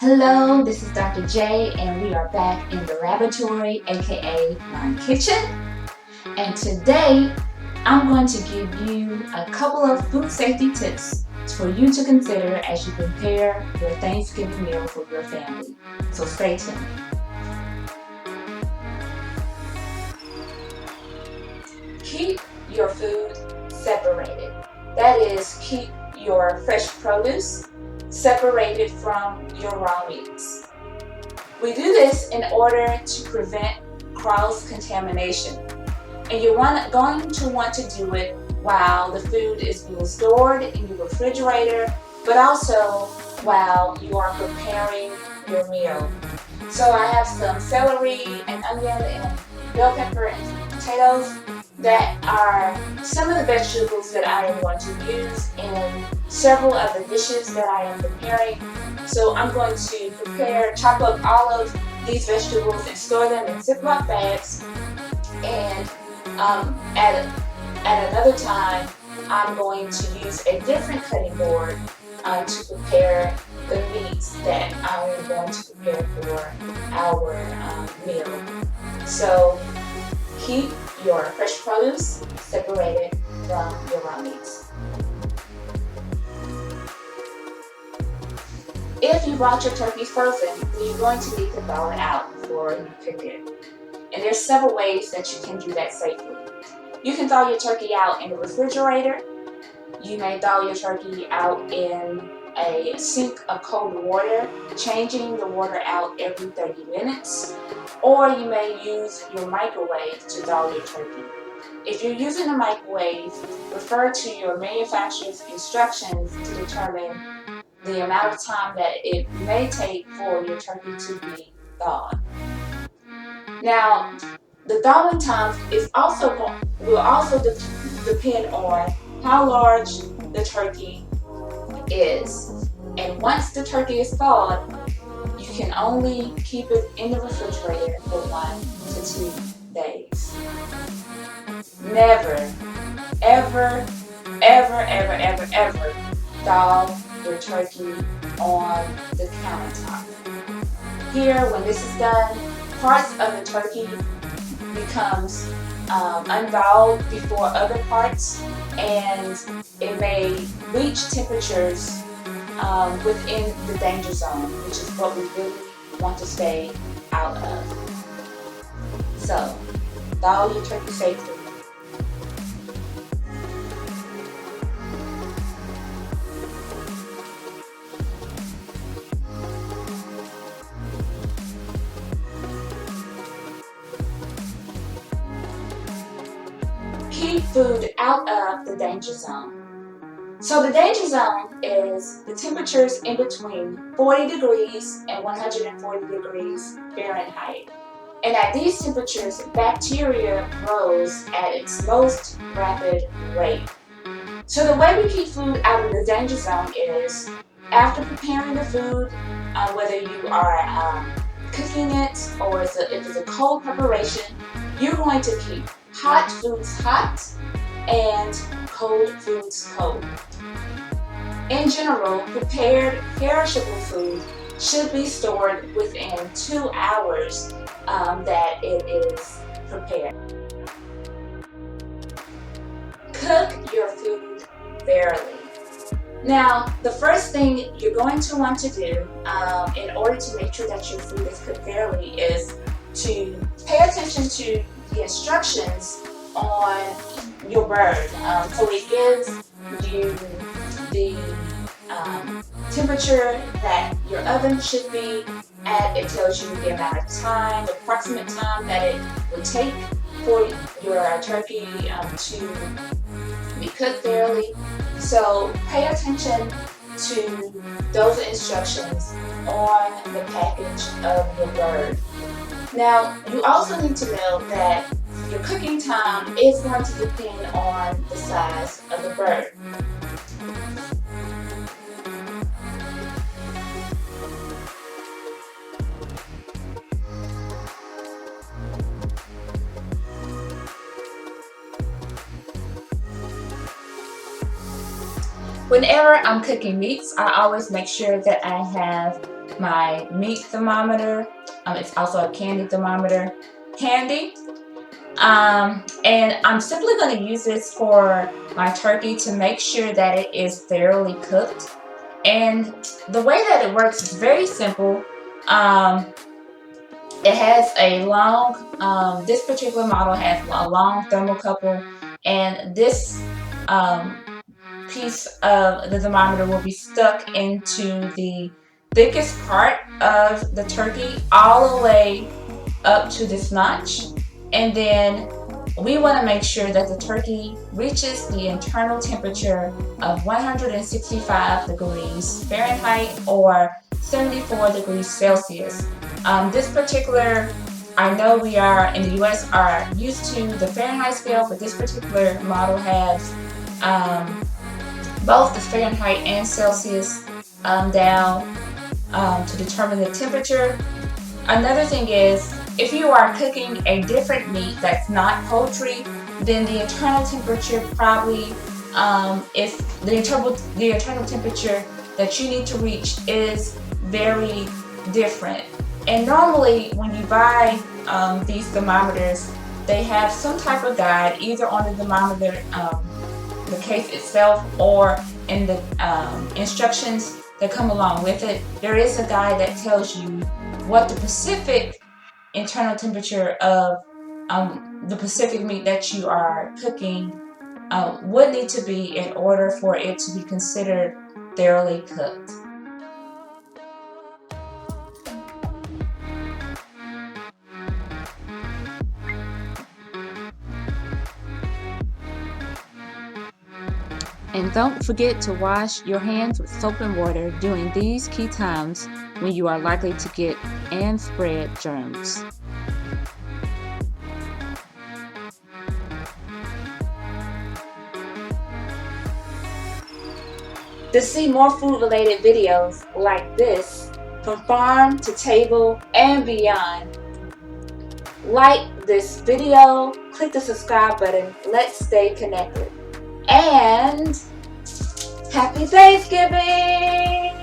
Hello, this is Dr. J, and we are back in the laboratory, aka my kitchen. And today, I'm going to give you a couple of food safety tips for you to consider as you prepare your Thanksgiving meal for your family. So stay tuned. Keep your food separated. That is, keep your fresh produce separated from your raw meats. We do this in order to prevent cross-contamination. And you're going to want to do it while the food is being stored in your refrigerator, but also while you are preparing your meal. So I have some celery and onion and bell pepper and potatoes that are some of the vegetables that I am going to use in several of the dishes that I am preparing. So I'm going to chop up all of these vegetables and store them in Ziploc bags. And at another time, I'm going to use a different cutting board to prepare the meats that I am going to prepare for our meal. So keep your fresh produce separated from your raw meats. If you bought your turkey frozen, you're going to need to thaw it out before you cook it. And there's several ways that you can do that safely. You can thaw your turkey out in the refrigerator. You may thaw your turkey out in a sink of cold water, changing the water out every 30 minutes. Or you may use your microwave to thaw your turkey. If you're using a microwave, refer to your manufacturer's instructions to determine the amount of time that it may take for your turkey to be thawed. Now, the thawing time will also depend on how large the turkey is. And once the turkey is thawed, you can only keep it in the refrigerator for 1 to 2 days. Never, ever, ever, ever, ever, ever thaw your turkey on the countertop. Here, when this is done, parts of the turkey becomes unthawed before other parts, and it may reach temperatures within the danger zone, which is what we really want to stay out of. So, thaw your turkey safely. Keep food out of the danger zone. So the danger zone is the temperatures in between 40 degrees and 140 degrees Fahrenheit. And at these temperatures, bacteria grows at its most rapid rate. So the way we keep food out of the danger zone is after preparing the food, whether you are cooking it or if it's a cold preparation, you're going to keep hot foods hot and cold foods cold. In general, prepared perishable food should be stored within 2 hours that it is prepared. Cook your food fairly. Now, the first thing you're going to want to do in order to make sure that your food is cooked fairly is to pay attention to the instructions on your bird. So it gives you the temperature that your oven should be at. It tells you the amount of time, the approximate time that it would take for your turkey to be cooked fairly. So pay attention to those instructions on the package of your bird. Now, you also need to know that your cooking time is going to depend on the size of the bird. Whenever I'm cooking meats, I always make sure that I have my meat thermometer. It's also a candy thermometer handy. And I'm simply going to use this for my turkey to make sure that it is thoroughly cooked. And the way that it works is very simple. It has a long, this particular model has a long thermocouple, and this piece of the thermometer will be stuck into the thickest part of the turkey all the way up to this notch. And then we want to make sure that the turkey reaches the internal temperature of 165 degrees Fahrenheit or 74 degrees Celsius. This particular, I know we are in the US are used to the Fahrenheit scale, but this particular model has both the Fahrenheit and Celsius down to determine the temperature. Another thing is, if you are cooking a different meat that's not poultry, then the internal temperature probably is the internal temperature that you need to reach is very different. And normally when you buy these thermometers, they have some type of guide either on the thermometer, the case itself, or in the instructions that come along with it. There is a guide that tells you what the specific internal temperature of the specific meat that you are cooking would need to be in order for it to be considered thoroughly cooked. And don't forget to wash your hands with soap and water during these key times when you are likely to get and spread germs. To see more food-related videos like this, from farm to table and beyond, like this video, click the subscribe button. Let's stay connected. And happy Thanksgiving!